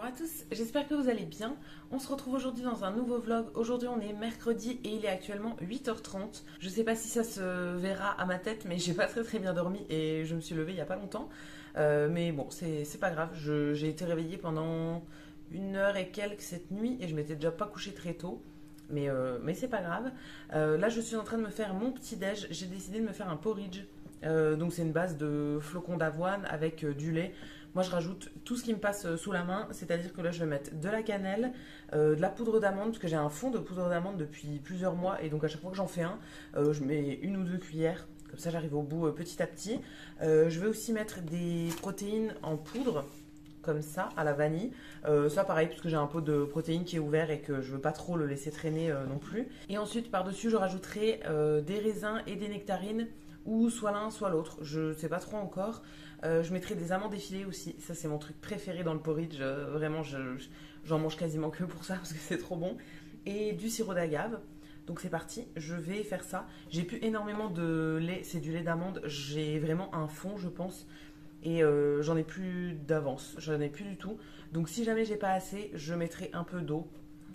Bonjour à tous, j'espère que vous allez bien. On se retrouve aujourd'hui dans un nouveau vlog. Aujourd'hui on est mercredi et il est actuellement 8h30. Je sais pas si ça se verra à ma tête, mais j'ai pas très bien dormi et je me suis levée il y a pas longtemps. Mais bon, c'est pas grave, j'ai été réveillée pendant 1 heure et quelques cette nuit et je m'étais déjà pas couchée très tôt. Mais c'est pas grave. Là je suis en train de me faire mon petit déj. J'ai décidé de me faire un porridge. Donc c'est une base de flocons d'avoine avec du lait. Moi je rajoute tout ce qui me passe sous la main, c'est-à-dire que là je vais mettre de la cannelle, de la poudre d'amande, parce que j'ai un fond de poudre d'amande depuis plusieurs mois et donc à chaque fois que j'en fais un, je mets 1 ou 2 cuillères, comme ça j'arrive au bout petit à petit. Je vais aussi mettre des protéines en poudre, comme ça, à la vanille. Ça pareil, parce que j'ai un pot de protéines qui est ouvert et que je veux pas trop le laisser traîner non plus. Et ensuite par-dessus je rajouterai des raisins et des nectarines, ou soit l'un soit l'autre, je sais pas trop encore. Je mettrai des amandes effilées aussi, ça c'est mon truc préféré dans le porridge, vraiment j'en mange quasiment que pour ça parce que c'est trop bon. Et du sirop d'agave, donc c'est parti, je vais faire ça. J'ai plus énormément de lait, c'est du lait d'amande, j'ai vraiment un fond je pense. Et j'en ai plus d'avance, j'en ai plus du tout. Donc si jamais j'ai pas assez, je mettrai un peu d'eau.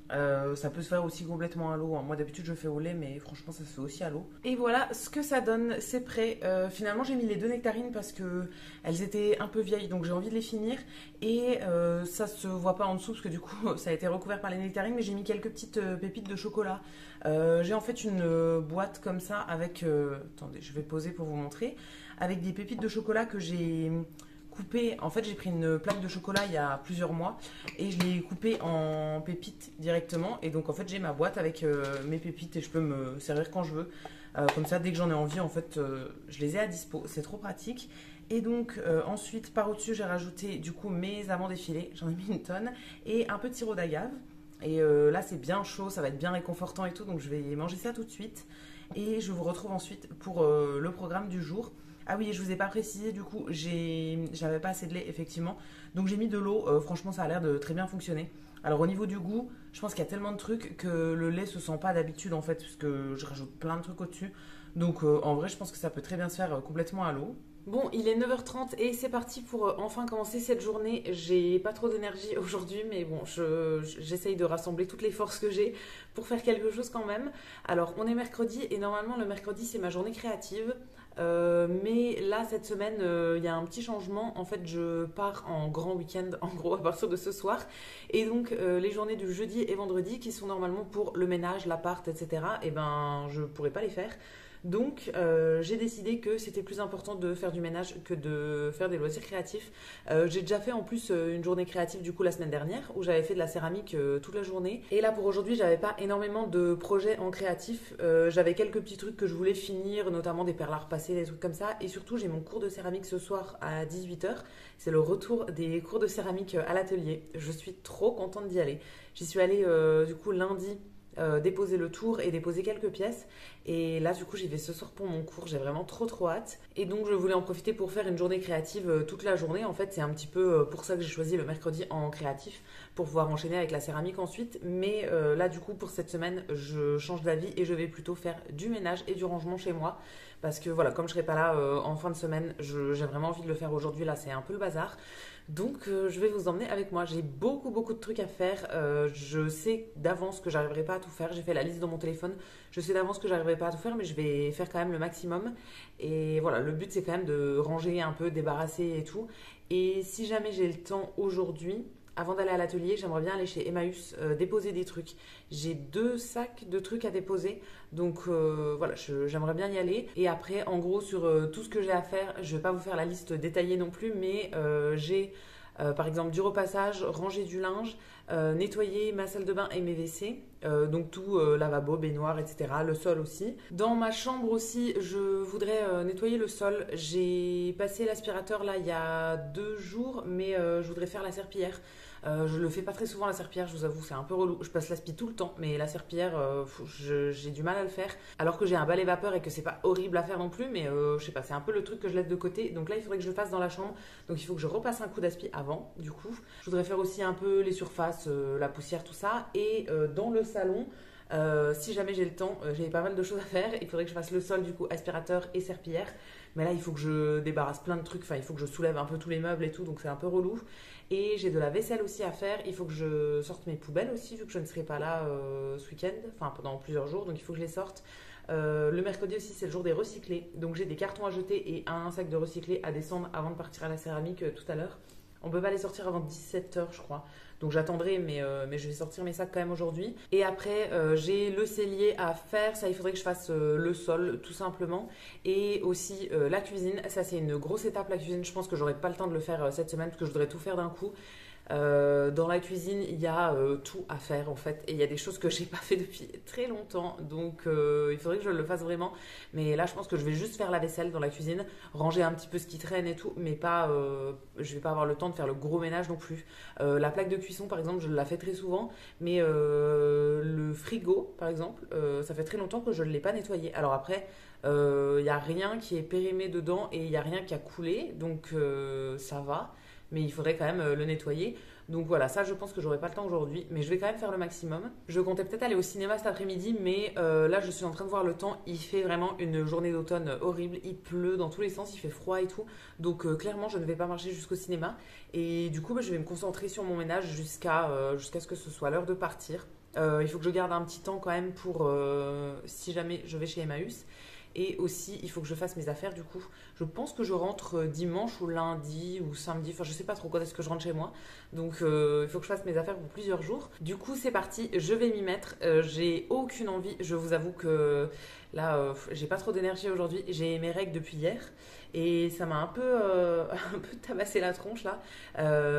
Ça peut se faire aussi complètement à l'eau, hein. Moi d'habitude je fais au lait, mais franchement ça se fait aussi à l'eau. Et voilà ce que ça donne, c'est prêt. Finalement j'ai mis les 2 nectarines parce que elles étaient un peu vieilles, donc j'ai envie de les finir. Et ça se voit pas en dessous parce que du coup ça a été recouvert par les nectarines, mais j'ai mis quelques petites pépites de chocolat. J'ai en fait une boîte comme ça avec, attendez je vais poser pour vous montrer, avec des pépites de chocolat que j'ai coupé. En fait j'ai pris une plaque de chocolat il y a plusieurs mois et je l'ai coupé en pépites directement, et donc en fait j'ai ma boîte avec mes pépites et je peux me servir quand je veux. Comme ça dès que j'en ai envie en fait je les ai à dispo, c'est trop pratique. Et donc ensuite par au-dessus j'ai rajouté du coup mes amandes effilées, j'en ai mis une tonne, et un peu de sirop d'agave. Et là c'est bien chaud, ça va être bien réconfortant et tout, donc je vais manger ça tout de suite et je vous retrouve ensuite pour le programme du jour. Ah oui, et je vous ai pas précisé, du coup, j'avais pas assez de lait, effectivement. Donc j'ai mis de l'eau, franchement, ça a l'air de très bien fonctionner. Alors au niveau du goût, je pense qu'il y a tellement de trucs que le lait se sent pas d'habitude, en fait, parce que je rajoute plein de trucs au-dessus. Donc en vrai, je pense que ça peut très bien se faire complètement à l'eau. Bon, il est 9h30 et c'est parti pour enfin commencer cette journée. J'ai pas trop d'énergie aujourd'hui, mais bon, j'essaye de rassembler toutes les forces que j'ai pour faire quelque chose quand même. Alors, on est mercredi et normalement, le mercredi, c'est ma journée créative. Mais là, cette semaine, il y a un petit changement. En fait, je pars en grand week-end, en gros, à partir de ce soir. Et donc, les journées du jeudi et vendredi, qui sont normalement pour le ménage, l'appart, etc., eh ben, je pourrais pas les faire. Donc j'ai décidé que c'était plus important de faire du ménage que de faire des loisirs créatifs. J'ai déjà fait en plus une journée créative du coup la semaine dernière où j'avais fait de la céramique toute la journée. Et là pour aujourd'hui j'avais pas énormément de projets en créatif. J'avais quelques petits trucs que je voulais finir, notamment des perles à repasser, des trucs comme ça. Et surtout j'ai mon cours de céramique ce soir à 18h. C'est le retour des cours de céramique à l'atelier. Je suis trop contente d'y aller. J'y suis allée du coup lundi. Déposer le tour et déposer quelques pièces, et là du coup j'y vais ce soir pour mon cours, j'ai vraiment trop hâte, et donc je voulais en profiter pour faire une journée créative toute la journée. En fait c'est un petit peu pour ça que j'ai choisi le mercredi en créatif, pour pouvoir enchaîner avec la céramique ensuite, mais là du coup pour cette semaine je change d'avis et je vais plutôt faire du ménage et du rangement chez moi, parce que voilà, comme je serai pas là en fin de semaine, j'ai vraiment envie de le faire aujourd'hui. Là c'est un peu le bazar. Donc je vais vous emmener avec moi. J'ai beaucoup de trucs à faire. Je sais d'avance que j'arriverai pas à tout faire. J'ai fait la liste dans mon téléphone. Je sais d'avance que j'arriverai pas à tout faire, mais je vais faire quand même le maximum. Et voilà, le but c'est quand même de ranger un peu, débarrasser et tout. Et si jamais j'ai le temps aujourd'hui, avant d'aller à l'atelier, j'aimerais bien aller chez Emmaüs déposer des trucs. J'ai 2 sacs de trucs à déposer, donc voilà, j'aimerais bien y aller. Et après, en gros, sur tout ce que j'ai à faire, je ne vais pas vous faire la liste détaillée non plus, mais j'ai par exemple du repassage, ranger du linge, nettoyer ma salle de bain et mes WC, donc tout, lavabo, baignoire, etc. Le sol aussi. Dans ma chambre aussi, je voudrais nettoyer le sol. J'ai passé l'aspirateur là il y a 2 jours, mais je voudrais faire la serpillière. Je le fais pas très souvent la serpillière, je vous avoue, c'est un peu relou. Je passe l'aspi tout le temps, mais la serpillière, j'ai du mal à le faire. Alors que j'ai un balai vapeur et que c'est pas horrible à faire non plus, mais je sais pas, c'est un peu le truc que je laisse de côté. Donc là, il faudrait que je le fasse dans la chambre. Donc il faut que je repasse un coup d'aspi avant, du coup. Je voudrais faire aussi un peu les surfaces, la poussière, tout ça. Et dans le salon, Si jamais j'ai le temps, j'ai pas mal de choses à faire. Il faudrait que je fasse le sol, du coup, aspirateur et serpillière. Mais là, il faut que je débarrasse plein de trucs. Enfin, il faut que je soulève un peu tous les meubles et tout, donc c'est un peu relou. Et j'ai de la vaisselle aussi à faire. Il faut que je sorte mes poubelles aussi, vu que je ne serai pas là ce week-end, enfin pendant plusieurs jours, donc il faut que je les sorte. Le mercredi aussi, c'est le jour des recyclés. Donc j'ai des cartons à jeter et un sac de recyclés à descendre avant de partir à la céramique tout à l'heure. On peut pas les sortir avant 17 h, je crois. Donc j'attendrai, mais je vais sortir mes sacs quand même aujourd'hui. Et après, j'ai le cellier à faire. Ça, il faudrait que je fasse le sol, tout simplement. Et aussi la cuisine. Ça, c'est une grosse étape, la cuisine. Je pense que j'aurai pas le temps de le faire cette semaine parce que je voudrais tout faire d'un coup. Dans la cuisine, il y a tout à faire en fait, et il y a des choses que j'ai pas fait depuis très longtemps, donc il faudrait que je le fasse vraiment. Mais là, je pense que je vais juste faire la vaisselle dans la cuisine, ranger un petit peu ce qui traîne et tout, mais pas, je vais pas avoir le temps de faire le gros ménage non plus. La plaque de cuisson, par exemple, je la fais très souvent, mais le frigo, par exemple, ça fait très longtemps que je ne l'ai pas nettoyé. Alors après, il n'y a rien qui est périmé dedans et il n'y a rien qui a coulé, donc ça va. Mais il faudrait quand même le nettoyer. Donc voilà, ça je pense que j'aurai pas le temps aujourd'hui, mais je vais quand même faire le maximum. Je comptais peut-être aller au cinéma cet après-midi, mais là je suis en train de voir le temps. Il fait vraiment une journée d'automne horrible, il pleut dans tous les sens, il fait froid et tout. Donc clairement je ne vais pas marcher jusqu'au cinéma. Et du coup je vais me concentrer sur mon ménage jusqu'à ce que ce soit l'heure de partir. Il faut que je garde un petit temps quand même pour si jamais je vais chez Emmaüs. Et aussi, il faut que je fasse mes affaires du coup. Je pense que je rentre dimanche ou lundi ou samedi. Enfin, je sais pas trop quand est-ce que je rentre chez moi. Donc, il faut que je fasse mes affaires pour plusieurs jours. Du coup, c'est parti. Je vais m'y mettre. J'ai aucune envie. Je vous avoue que là, j'ai pas trop d'énergie aujourd'hui. J'ai mes règles depuis hier. Et ça m'a un peu, un peu tabassé la tronche là.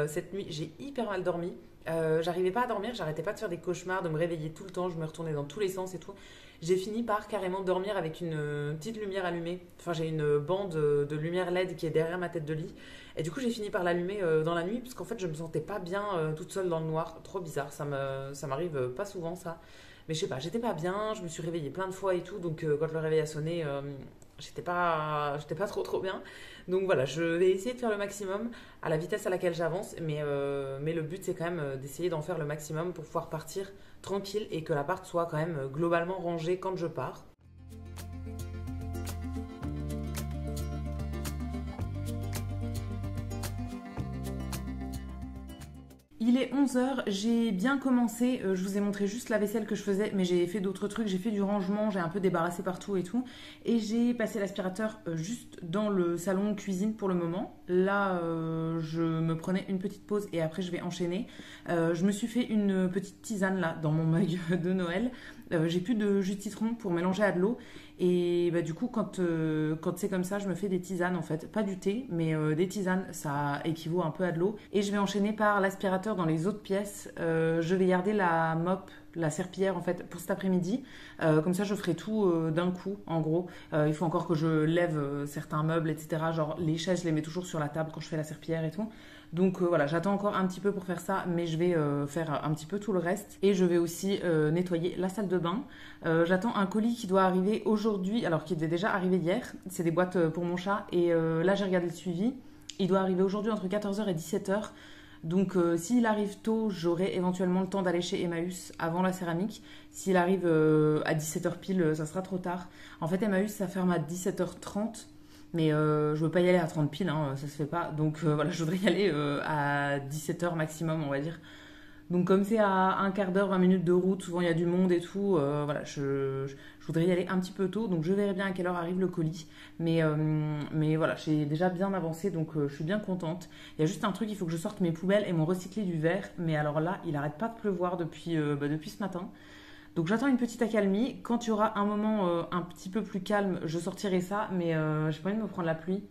Cette nuit, j'ai hyper mal dormi. J'arrivais pas à dormir, j'arrêtais pas de faire des cauchemars, de me réveiller tout le temps, je me retournais dans tous les sens et tout. J'ai fini par carrément dormir avec une petite lumière allumée. Enfin, j'ai une bande de lumière LED qui est derrière ma tête de lit. Et du coup, j'ai fini par l'allumer dans la nuit parce qu'en fait, je me sentais pas bien toute seule dans le noir. Trop bizarre, ça m'arrive pas souvent ça. Mais je sais pas, j'étais pas bien, je me suis réveillée plein de fois et tout. Donc, quand le réveil a sonné, j'étais pas trop bien. Donc voilà, je vais essayer de faire le maximum à la vitesse à laquelle j'avance, mais le but c'est quand même d'essayer d'en faire le maximum pour pouvoir partir tranquille et que l'appart soit quand même globalement rangé quand je pars. Il est 11 h, j'ai bien commencé, je vous ai montré juste la vaisselle que je faisais, mais j'ai fait d'autres trucs, j'ai fait du rangement, j'ai un peu débarrassé partout et tout, et j'ai passé l'aspirateur juste dans le salon de cuisine pour le moment. Là, je me prenais une petite pause et après je vais enchaîner. Je me suis fait une petite tisane là, dans mon mug de Noël. J'ai plus de jus de citron pour mélanger à de l'eau. Et bah, du coup, quand c'est comme ça, je me fais des tisanes en fait. Pas du thé, mais des tisanes, ça équivaut un peu à de l'eau. Et je vais enchaîner par l'aspirateur dans les autres pièces. Je vais garder la mop, la serpillière en fait, pour cet après-midi. Comme ça, je ferai tout d'un coup, en gros. Il faut encore que je lève certains meubles, etc. Genre les chaises, je les mets toujours sur la table quand je fais la serpillière et tout. Donc voilà, j'attends encore un petit peu pour faire ça, mais je vais faire un petit peu tout le reste. Et je vais aussi nettoyer la salle de bain. J'attends un colis qui doit arriver aujourd'hui, alors qu'il devait déjà arriver hier. C'est des boîtes pour mon chat. Et là, j'ai regardé le suivi. Il doit arriver aujourd'hui entre 14 h et 17 h. Donc s'il arrive tôt, j'aurai éventuellement le temps d'aller chez Emmaüs avant la céramique. S'il arrive à 17 h pile, ça sera trop tard. En fait, Emmaüs, ça ferme à 17 h 30. Mais je veux pas y aller à 30 piles, hein, ça se fait pas. Donc voilà, je voudrais y aller à 17 h maximum, on va dire. Donc comme c'est à un quart d'heure, 20 minutes de route, souvent il y a du monde et tout, voilà, je voudrais y aller un petit peu tôt. Donc je verrai bien à quelle heure arrive le colis. Mais voilà, j'ai déjà bien avancé, donc je suis bien contente. Il y a juste un truc, il faut que je sorte mes poubelles et mon recyclé du verre. Mais alors là, il arrête pas de pleuvoir depuis ce matin. Donc j'attends une petite accalmie. Quand il y aura un moment un petit peu plus calme, je sortirai ça, mais j'ai pas envie de me prendre la pluie.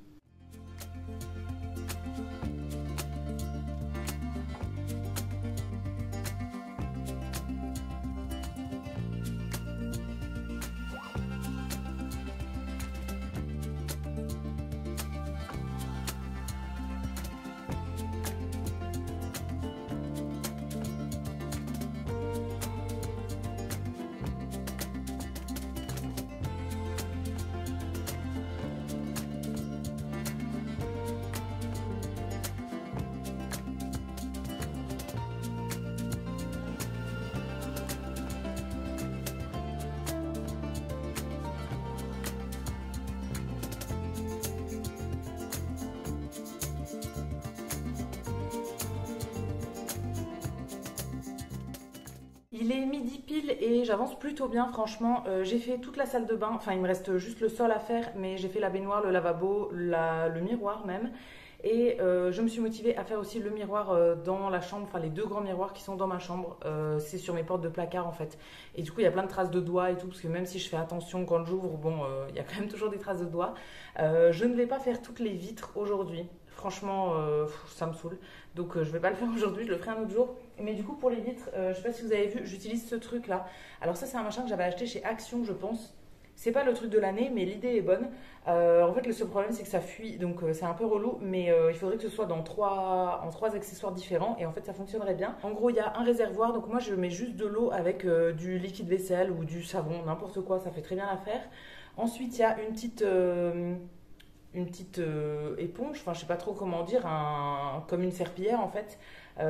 Il est midi pile et j'avance plutôt bien franchement. J'ai fait toute la salle de bain, enfin il me reste juste le sol à faire, mais j'ai fait la baignoire, le lavabo, le miroir même. Et je me suis motivée à faire aussi le miroir dans la chambre, enfin les deux grands miroirs qui sont dans ma chambre. C'est sur mes portes de placard en fait. Et du coup il y a plein de traces de doigts et tout, parce que même si je fais attention quand j'ouvre, bon il y a quand même toujours des traces de doigts. Je ne vais pas faire toutes les vitres aujourd'hui. Franchement, ça me saoule. Donc je vais pas le faire aujourd'hui, je le ferai un autre jour. Mais du coup pour les vitres, je sais pas si vous avez vu, j'utilise ce truc là. Alors ça c'est un machin que j'avais acheté chez Action je pense. C'est pas le truc de l'année mais l'idée est bonne. En fait le seul problème c'est que ça fuit donc c'est un peu relou. Mais il faudrait que ce soit en trois accessoires différents et en fait ça fonctionnerait bien. En gros il y a un réservoir donc moi je mets juste de l'eau avec du liquide vaisselle ou du savon, n'importe quoi, ça fait très bien l'affaire. Ensuite il y a une petite éponge, enfin je sais pas trop comment dire, comme une serpillière en fait,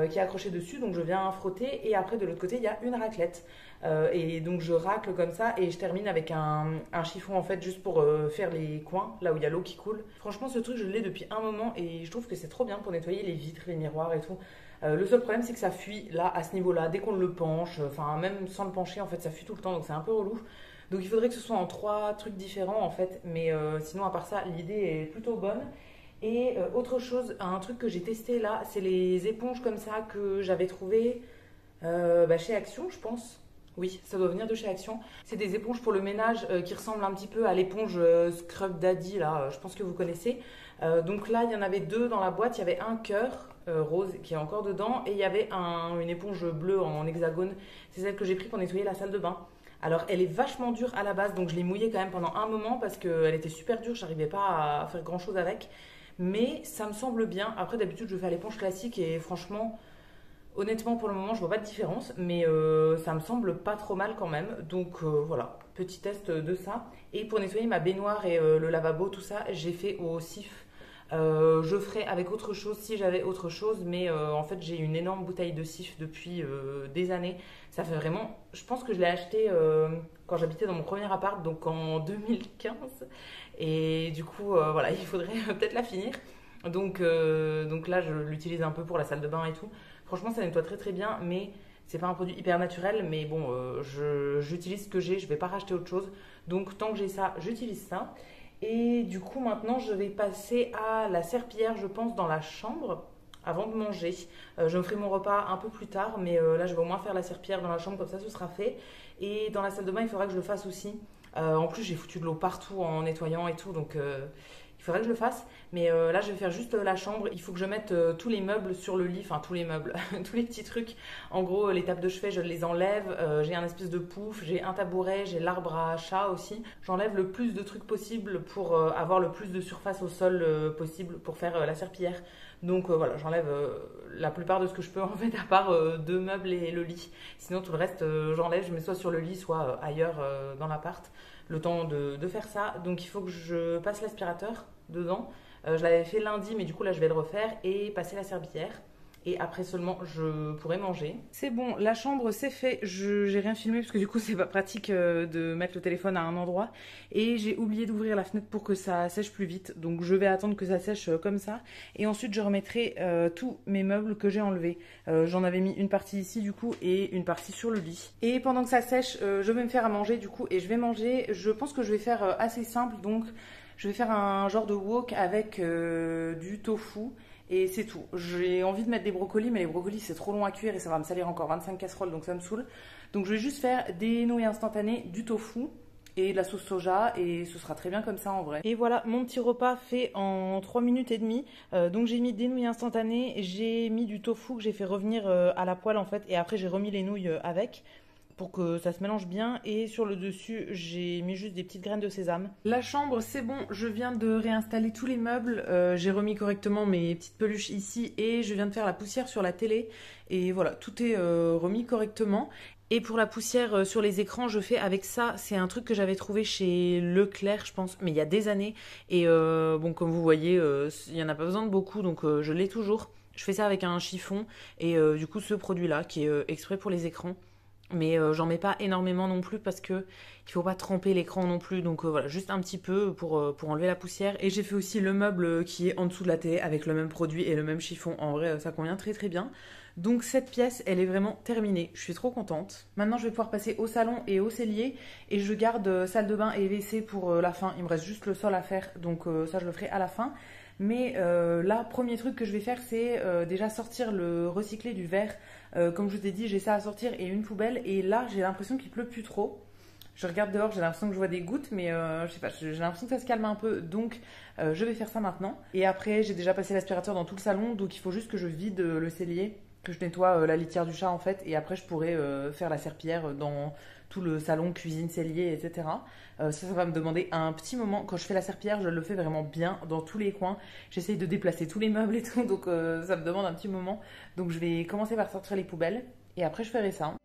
qui est accrochée dessus, donc je viens frotter et après de l'autre côté il y a une raclette. Et donc je racle comme ça et je termine avec un chiffon en fait juste pour faire les coins, là où il y a l'eau qui coule. Franchement ce truc je l'ai depuis un moment et je trouve que c'est trop bien pour nettoyer les vitres, les miroirs et tout. Le seul problème c'est que ça fuit là à ce niveau-là, dès qu'on le penche, enfin même sans le pencher en fait ça fuit tout le temps donc c'est un peu relou. Donc il faudrait que ce soit en trois trucs différents en fait, mais sinon à part ça l'idée est plutôt bonne. Et autre chose, un truc que j'ai testé là, c'est les éponges comme ça que j'avais trouvé chez Action je pense. Oui, ça doit venir de chez Action. C'est des éponges pour le ménage qui ressemblent un petit peu à l'éponge Scrub Daddy là, je pense que vous connaissez. Donc là il y en avait deux dans la boîte, il y avait un cœur rose qui est encore dedans et il y avait une éponge bleue en hexagone. C'est celle que j'ai pris pour nettoyer la salle de bain. Alors elle est vachement dure à la base, donc je l'ai mouillée quand même pendant un moment parce qu'elle était super dure, j'arrivais pas à faire grand chose avec. Mais ça me semble bien. Après d'habitude je fais à l'éponge classique et franchement, honnêtement pour le moment je vois pas de différence. Mais ça me semble pas trop mal quand même. Donc voilà, petit test de ça. Et pour nettoyer ma baignoire et le lavabo, tout ça, j'ai fait au sif. Je ferais avec autre chose si j'avais autre chose, mais en fait j'ai une énorme bouteille de Cif depuis des années. Ça fait vraiment, je pense que je l'ai acheté quand j'habitais dans mon premier appart, donc en 2015. Et du coup, voilà, il faudrait peut-être la finir. Donc là, je l'utilise un peu pour la salle de bain et tout. Franchement, ça nettoie très très bien, mais c'est pas un produit hyper naturel. Mais bon, j'utilise ce que j'ai, je vais pas racheter autre chose. Donc tant que j'ai ça, j'utilise ça. Et du coup, maintenant, je vais passer à la serpillière, je pense, dans la chambre avant de manger. Je me ferai mon repas un peu plus tard, mais là, je vais au moins faire la serpillière dans la chambre, comme ça, ce sera fait. Et dans la salle de bain, il faudra que je le fasse aussi. En plus, j'ai foutu de l'eau partout en nettoyant et tout, donc il faudrait que je le fasse. Mais là, je vais faire juste la chambre. Il faut que je mette tous les meubles sur le lit, enfin tous les meubles, tous les petits trucs. En gros, les tables de chevet, je les enlève. J'ai un espèce de pouf, j'ai un tabouret, j'ai l'arbre à chat aussi. J'enlève le plus de trucs possible pour avoir le plus de surface au sol possible pour faire la serpillière. Donc voilà, j'enlève la plupart de ce que je peux en fait, à part deux meubles et le lit. Sinon, tout le reste, j'enlève, je mets soit sur le lit, soit ailleurs dans l'appart. Le temps de faire ça. Donc il faut que je passe l'aspirateur dedans. Je l'avais fait lundi, mais du coup là je vais le refaire et passer la serpillière. Et après seulement je pourrai manger. C'est bon, la chambre c'est fait. J'ai rien filmé parce que du coup c'est pas pratique de mettre le téléphone à un endroit. Et j'ai oublié d'ouvrir la fenêtre pour que ça sèche plus vite. Donc je vais attendre que ça sèche comme ça. Et ensuite je remettrai tous mes meubles que j'ai enlevés. J'en avais mis une partie ici du coup et une partie sur le lit. Et pendant que ça sèche, je vais me faire à manger du coup. Et je vais manger, je pense que je vais faire assez simple. Donc je vais faire un genre de wok avec du tofu. Et c'est tout. J'ai envie de mettre des brocolis, mais les brocolis c'est trop long à cuire et ça va me salir encore 25 casseroles, donc ça me saoule. Donc je vais juste faire des nouilles instantanées, du tofu et de la sauce soja et ce sera très bien comme ça en vrai. Et voilà mon petit repas fait en 3 minutes et demie. Donc j'ai mis des nouilles instantanées, j'ai mis du tofu que j'ai fait revenir à la poêle en fait et après j'ai remis les nouilles avec pour que ça se mélange bien. Et sur le dessus, j'ai mis juste des petites graines de sésame. La chambre, c'est bon. Je viens de réinstaller tous les meubles. J'ai remis correctement mes petites peluches ici. Et je viens de faire la poussière sur la télé. Et voilà, tout est remis correctement. Et pour la poussière sur les écrans, je fais avec ça. C'est un truc que j'avais trouvé chez Leclerc, je pense, mais il y a des années. Et bon, comme vous voyez, il n'y en a pas besoin de beaucoup, donc je l'ai toujours. Je fais ça avec un chiffon. Et du coup, ce produit-là, qui est exprès pour les écrans. Mais j'en mets pas énormément non plus parce que il faut pas tremper l'écran non plus. Donc voilà, juste un petit peu pour enlever la poussière. Et j'ai fait aussi le meuble qui est en dessous de la télé avec le même produit et le même chiffon. En vrai, ça convient très très bien. Donc cette pièce, elle est vraiment terminée. Je suis trop contente. Maintenant, je vais pouvoir passer au salon et au cellier. Et je garde salle de bain et WC pour la fin. Il me reste juste le sol à faire. Donc ça, je le ferai à la fin. Mais là, premier truc que je vais faire, c'est déjà sortir le recyclé du verre. Comme je vous ai dit, j'ai ça à sortir et une poubelle. Et là, j'ai l'impression qu'il pleut plus trop. Je regarde dehors, j'ai l'impression que je vois des gouttes, mais je sais pas, j'ai l'impression que ça se calme un peu, donc je vais faire ça maintenant. Et après, j'ai déjà passé l'aspirateur dans tout le salon, donc il faut juste que je vide le cellier, que je nettoie la litière du chat en fait, et après je pourrai faire la serpillière dans tout le salon, cuisine, cellier, etc. Ça va me demander un petit moment. Quand je fais la serpillière, je le fais vraiment bien dans tous les coins. J'essaye de déplacer tous les meubles et tout, donc ça me demande un petit moment. Donc je vais commencer par sortir les poubelles, et après je ferai ça.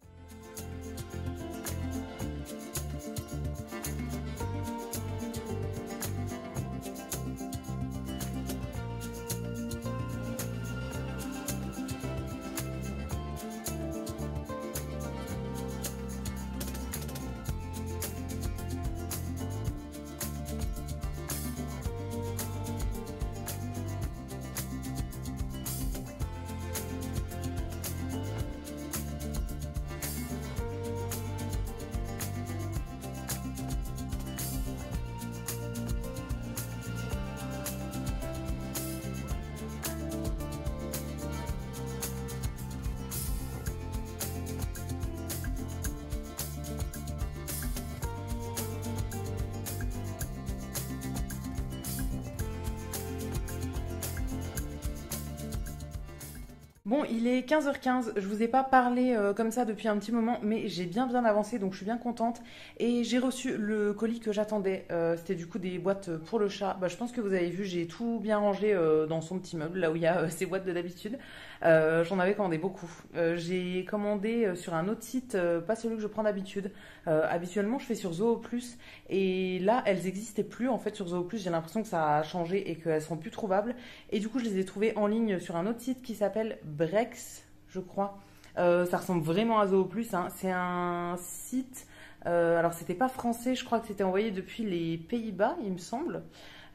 Bon, il est 15h15, je vous ai pas parlé comme ça depuis un petit moment, mais j'ai bien avancé, donc je suis bien contente. Et j'ai reçu le colis que j'attendais, c'était du coup des boîtes pour le chat. Bah, je pense que vous avez vu, j'ai tout bien rangé dans son petit meuble, là où il y a ses boîtes de d'habitude. J'en avais commandé beaucoup. J'ai commandé sur un autre site, pas celui que je prends d'habitude. Habituellement, je fais sur Zooplus, et là, elles n'existaient plus en fait sur Zooplus. J'ai l'impression que ça a changé et qu'elles sont plus trouvables. Et du coup, je les ai trouvées en ligne sur un autre site qui s'appelle Brex, je crois. Ça ressemble vraiment à Zooplus, hein. C'est un site. Alors, c'était pas français, je crois que c'était envoyé depuis les Pays-Bas, il me semble.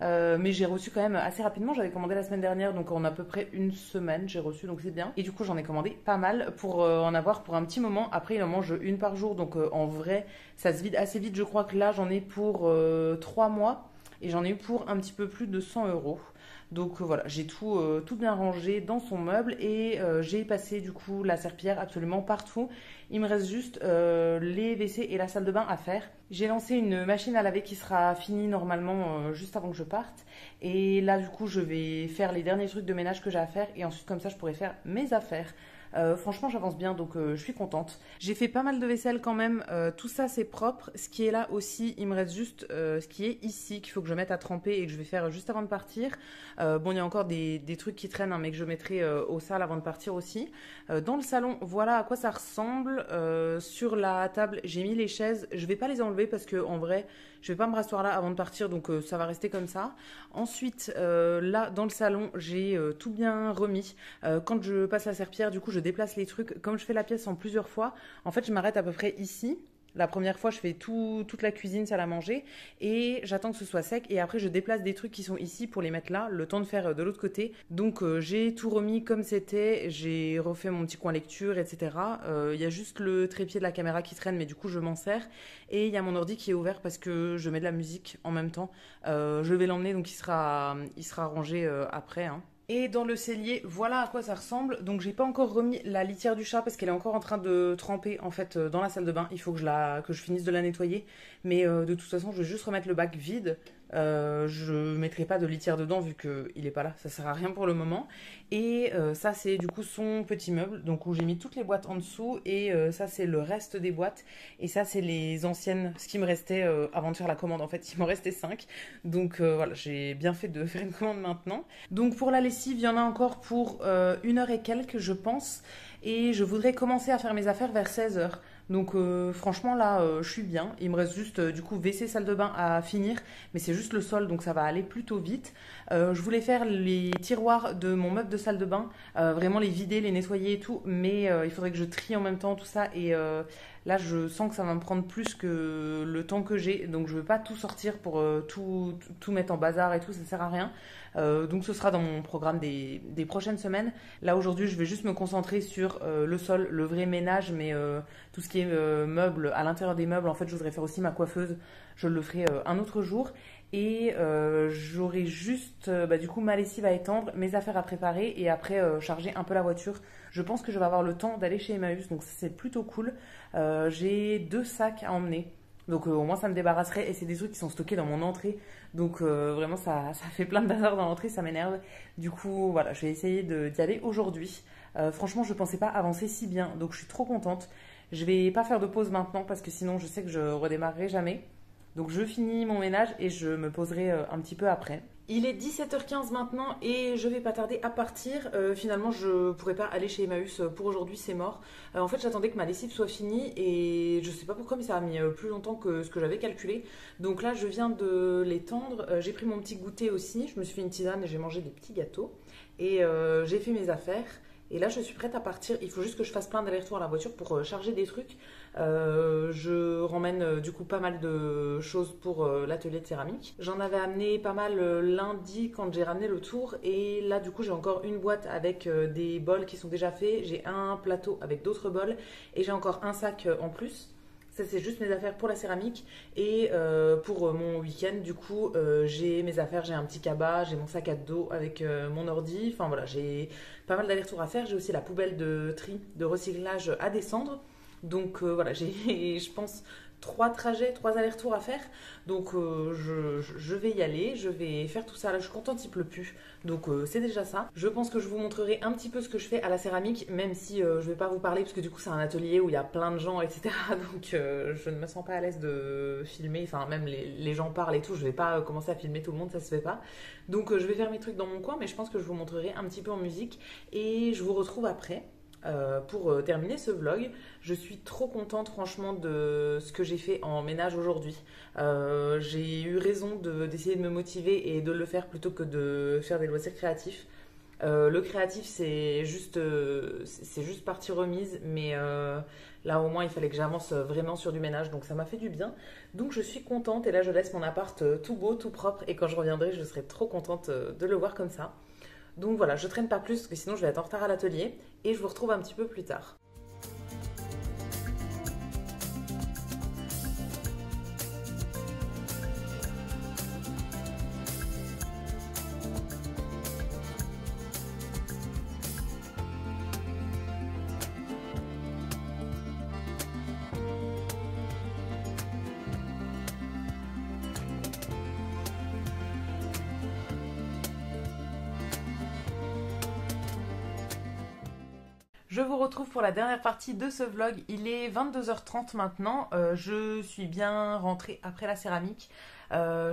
Mais j'ai reçu quand même assez rapidement. J'avais commandé la semaine dernière, donc en à peu près une semaine, j'ai reçu, donc c'est bien. Et du coup, j'en ai commandé pas mal pour en avoir pour un petit moment. Après, il en mange une par jour, donc en vrai, ça se vide assez vite. Je crois que là, j'en ai pour 3 mois et j'en ai eu pour un petit peu plus de 100 euros. Donc voilà, j'ai tout bien rangé dans son meuble et j'ai passé du coup la serpillière absolument partout. Il me reste juste les WC et la salle de bain à faire. J'ai lancé une machine à laver qui sera finie normalement juste avant que je parte. Et là du coup je vais faire les derniers trucs de ménage que j'ai à faire et ensuite comme ça je pourrai faire mes affaires. Franchement, j'avance bien, donc je suis contente. J'ai fait pas mal de vaisselle quand même. Tout ça, c'est propre. Ce qui est là aussi, il me reste juste ce qui est ici, qu'il faut que je mette à tremper et que je vais faire juste avant de partir. Bon, il y a encore des trucs qui traînent, hein, mais que je mettrai au sale avant de partir aussi. Dans le salon, voilà à quoi ça ressemble. Sur la table, j'ai mis les chaises. Je vais pas les enlever parce que en vrai, je vais pas me rasseoir là avant de partir, donc ça va rester comme ça. Ensuite, là, dans le salon, j'ai tout bien remis. Quand je passe la serpillière, du coup, je déplace les trucs. Comme je fais la pièce en plusieurs fois, en fait, je m'arrête à peu près ici. La première fois, je fais toute la cuisine, salle à manger, et j'attends que ce soit sec. Et après, je déplace des trucs qui sont ici pour les mettre là, le temps de faire de l'autre côté. Donc, j'ai tout remis comme c'était. J'ai refait mon petit coin lecture, etc. Il y a juste le trépied de la caméra qui traîne, mais du coup, je m'en sers. Et il y a mon ordi qui est ouvert parce que je mets de la musique en même temps. Je vais l'emmener, donc il sera rangé après, hein. Et dans le cellier, voilà à quoi ça ressemble. Donc j'ai pas encore remis la litière du chat parce qu'elle est encore en train de tremper en fait dans la salle de bain. Il faut que je finisse de la nettoyer. Mais de toute façon, je vais juste remettre le bac vide. Je mettrai pas de litière dedans vu qu'il est pas là, ça sert à rien pour le moment. Et ça c'est du coup son petit meuble, donc où j'ai mis toutes les boîtes en dessous. Et ça c'est le reste des boîtes. Et ça c'est les anciennes, ce qui me restait avant de faire la commande. En fait il m'en restait 5. Donc voilà, j'ai bien fait de faire une commande maintenant. Donc pour la lessive, il y en a encore pour 1 heure et quelques je pense. et je voudrais commencer à faire mes affaires vers 16 h. Donc franchement là je suis bien. Il me reste juste du coup WC salle de bain à finir, mais c'est juste le sol donc ça va aller plutôt vite. Je voulais faire les tiroirs de mon meuble de salle de bain, vraiment les vider, les nettoyer et tout, mais il faudrait que je trie en même temps tout ça et là je sens que ça va me prendre plus que le temps que j'ai, donc je veux pas tout sortir pour tout mettre en bazar et tout, ça sert à rien. Donc ce sera dans mon programme des prochaines semaines. Là aujourd'hui je vais juste me concentrer sur le sol, le vrai ménage, mais tout ce qui est meubles, à l'intérieur des meubles, en fait je voudrais faire aussi ma coiffeuse, je le ferai un autre jour. Et j'aurai juste du coup ma lessive à étendre, mes affaires à préparer et après charger un peu la voiture. Je pense que je vais avoir le temps d'aller chez Emmaüs, donc ça c'est plutôt cool. J'ai 2 sacs à emmener, donc au moins ça me débarrasserait et c'est des trucs qui sont stockés dans mon entrée. Donc vraiment ça fait plein de bazar dans l'entrée, ça m'énerve. Du coup voilà, je vais essayer d'y aller aujourd'hui. Franchement je pensais pas avancer si bien, donc je suis trop contente. Je vais pas faire de pause maintenant parce que sinon je sais que je redémarrerai jamais. Donc je finis mon ménage et je me poserai un petit peu après. Il est 17h15 maintenant et je vais pas tarder à partir. Finalement, je pourrais pas aller chez Emmaüs pour aujourd'hui, c'est mort. En fait, j'attendais que ma lessive soit finie et je sais pas pourquoi, mais ça a mis plus longtemps que ce que j'avais calculé. Donc là, je viens de l'étendre. J'ai pris mon petit goûter aussi. Je me suis fait une tisane et j'ai mangé des petits gâteaux. Et j'ai fait mes affaires. Et là, je suis prête à partir. Il faut juste que je fasse plein d'allers-retours à la voiture pour charger des trucs. Je ramène du coup pas mal de choses pour l'atelier de céramique. J'en avais amené pas mal lundi quand j'ai ramené le tour. Et là, du coup, j'ai encore une boîte avec des bols qui sont déjà faits. J'ai un plateau avec d'autres bols. Et j'ai encore un sac en plus. Ça, c'est juste mes affaires pour la céramique. Et pour mon week-end, du coup, j'ai mes affaires. J'ai un petit cabas, j'ai mon sac à dos avec mon ordi. Enfin voilà, j'ai pas mal d'allers-retours à faire. J'ai aussi la poubelle de tri, de recyclage à descendre. Donc voilà, j'ai, je pense, 3 allers-retours à faire. Donc je vais y aller, je vais faire tout ça. Là, je suis contente, il pleut plus. Donc c'est déjà ça. Je pense que je vous montrerai un petit peu ce que je fais à la céramique, même si je vais pas vous parler, parce que du coup, c'est un atelier où il y a plein de gens, etc. Donc je ne me sens pas à l'aise de filmer. Enfin, même les gens parlent et tout. Je vais pas commencer à filmer tout le monde, ça se fait pas. Donc je vais faire mes trucs dans mon coin, mais je pense que je vous montrerai un petit peu en musique. Et je vous retrouve après. Pour terminer ce vlog, je suis trop contente franchement de ce que j'ai fait en ménage aujourd'hui. J'ai eu raison d'essayer de me motiver et de le faire plutôt que de faire des loisirs créatifs. Le créatif c'est juste partie remise, mais là au moins il fallait que j'avance vraiment sur du ménage, donc ça m'a fait du bien. Donc je suis contente et là je laisse mon appart tout beau, tout propre et quand je reviendrai je serai trop contente de le voir comme ça. Donc voilà, je traîne pas plus parce que sinon je vais être en retard à l'atelier et je vous retrouve un petit peu plus tard. Je vous retrouve pour la dernière partie de ce vlog. Il est 22h30 maintenant. Je suis bien rentrée après la céramique.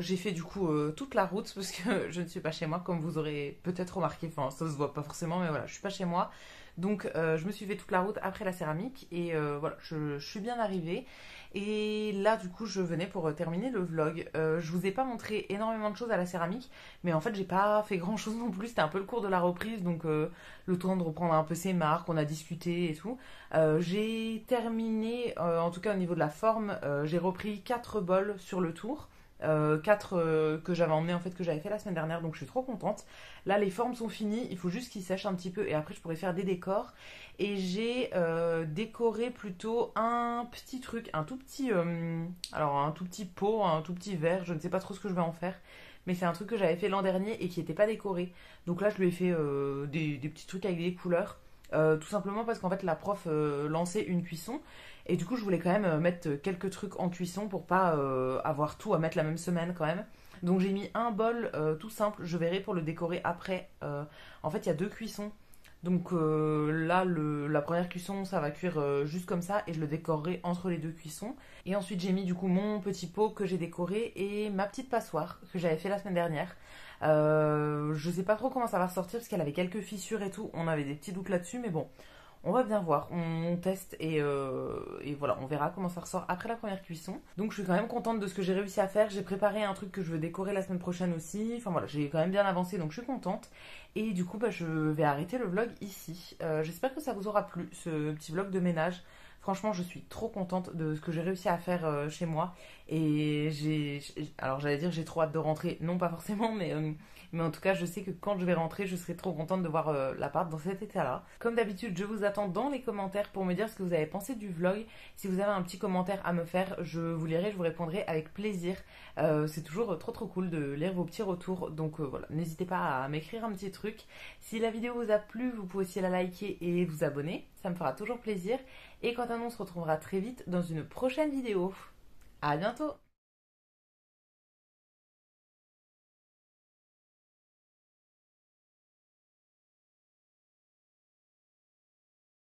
J'ai fait du coup toute la route parce que je ne suis pas chez moi, comme vous aurez peut-être remarqué. Enfin, ça se voit pas forcément, mais voilà, je suis pas chez moi. Donc, je me suis fait toute la route après la céramique et voilà, je suis bien arrivée. Et là, du coup, je venais pour terminer le vlog. Je vous ai pas montré énormément de choses à la céramique, mais en fait, j'ai pas fait grand chose non plus. C'était un peu le cours de la reprise, donc le temps de reprendre un peu ses marques, on a discuté et tout. J'ai terminé, en tout cas au niveau de la forme, j'ai repris 4 bols sur le tour. 4 que j'avais emmené en fait, que j'avais fait la semaine dernière, donc je suis trop contente. Là les formes sont finies, il faut juste qu'ils sèchent un petit peu et après je pourrai faire des décors. Et j'ai décoré plutôt un petit truc, un tout petit un tout petit pot, un tout petit verre, je ne sais pas trop ce que je vais en faire, mais c'est un truc que j'avais fait l'an dernier et qui n'était pas décoré. Donc là je lui ai fait des petits trucs avec des couleurs. Tout simplement parce qu'en fait la prof lançait une cuisson et du coup je voulais quand même mettre quelques trucs en cuisson pour pas avoir tout à mettre la même semaine quand même. Donc j'ai mis un bol tout simple, je verrai pour le décorer après. En fait il y a 2 cuissons, donc là la première cuisson ça va cuire juste comme ça et je le décorerai entre les 2 cuissons. Et ensuite j'ai mis du coup mon petit pot que j'ai décoré et ma petite passoire que j'avais fait la semaine dernière. Je sais pas trop comment ça va ressortir parce qu'elle avait quelques fissures et tout, on avait des petits doutes là-dessus, mais bon, On va bien voir, on teste et voilà, on verra comment ça ressort après la première cuisson. Donc je suis quand même contente de ce que j'ai réussi à faire. J'ai préparé un truc que je veux décorer la semaine prochaine aussi. Enfin voilà, j'ai quand même bien avancé donc je suis contente. Et du coup, bah, je vais arrêter le vlog ici. J'espère que ça vous aura plu, ce petit vlog de ménage. Franchement, je suis trop contente de ce que j'ai réussi à faire chez moi. Et alors j'allais dire j'ai trop hâte de rentrer. Non, pas forcément, mais en tout cas, je sais que quand je vais rentrer, je serai trop contente de voir l'appart dans cet état-là. Comme d'habitude, je vous attends dans les commentaires pour me dire ce que vous avez pensé du vlog. Si vous avez un petit commentaire à me faire, je vous lirai, je vous répondrai avec plaisir. C'est toujours trop cool de lire vos petits retours. Donc voilà, n'hésitez pas à m'écrire un petit truc. Si la vidéo vous a plu, vous pouvez aussi la liker et vous abonner. Ça me fera toujours plaisir. Et quant à nous, on se retrouvera très vite dans une prochaine vidéo. À bientôt!